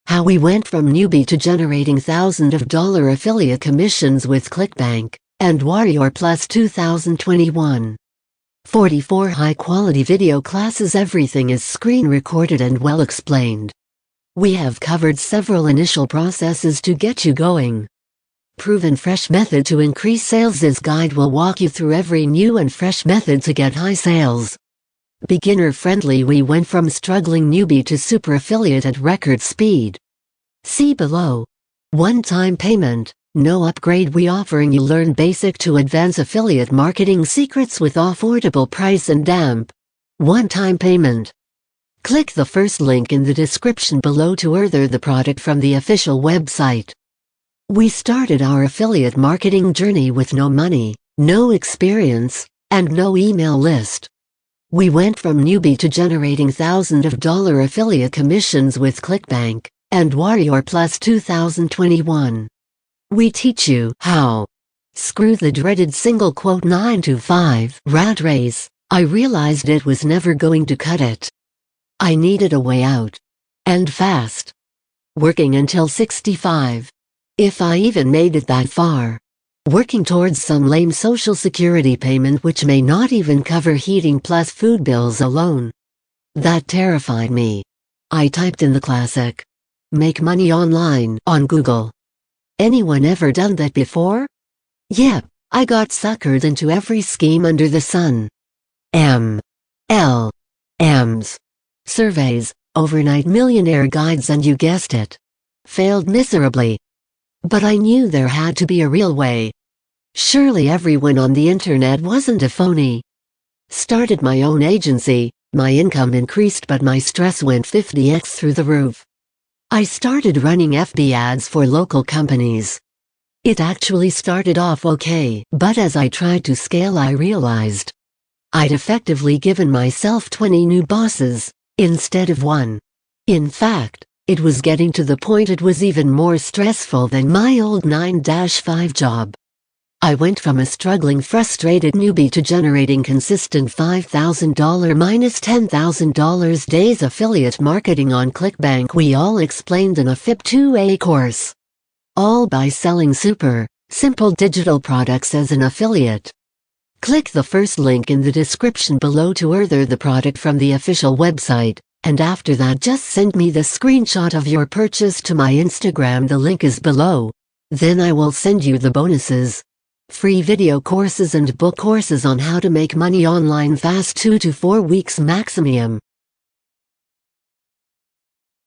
How we went from newbie to generating thousands of dollar affiliate commissions with ClickBank and WarriorPlus 2021. 44 high-quality video classes. Everything is screen recorded and well explained. We have covered several initial processes to get you going. Proven fresh method to increase sales. This guide will walk you through every new and fresh method to get high sales. Beginner friendly. We went from struggling newbie to super affiliate at record speed. See below. One-time payment, no upgrade. We offering you learn basic to advanced affiliate marketing secrets with affordable price and damp. One-time payment. Click the first link in the description below to order the product from the official website. We started our affiliate marketing journey with no money, no experience, and no email list. We went from newbie to generating thousands of dollar affiliate commissions with ClickBank and WarriorPlus 2021. We teach you how. Screw the dreaded single quote 9 to 5 rat race. I realized it was never going to cut it. I needed a way out. And fast. Working until 65. If I even made it that far. Working towards some lame social security payment which may not even cover heating plus food bills alone. That terrified me. I typed in the classic. Make money online on Google. Anyone ever done that before? Yep, I got suckered into every scheme under the sun. MLMs. Surveys, overnight millionaire guides, and you guessed it. Failed miserably. But I knew there had to be a real way. Surely everyone on the internet wasn't a phony. Started my own agency, my income increased but my stress went 50x through the roof. I started running FB ads for local companies. It actually started off okay, but as I tried to scale I realized I'd effectively given myself 20 new bosses, instead of one. In fact, it was getting to the point it was even more stressful than my old 9-5 job. I went from a struggling, frustrated newbie to generating consistent $5,000 minus $10,000 days affiliate marketing on ClickBank. We all explained in a AffiB2A course. All by selling super, simple digital products as an affiliate. Click the first link in the description below to order the product from the official website. And after that just send me the screenshot of your purchase to my Instagram. The link is below. Then I will send you the bonuses. Free video courses and book courses on how to make money online fast. 2 to 4 weeks maximum.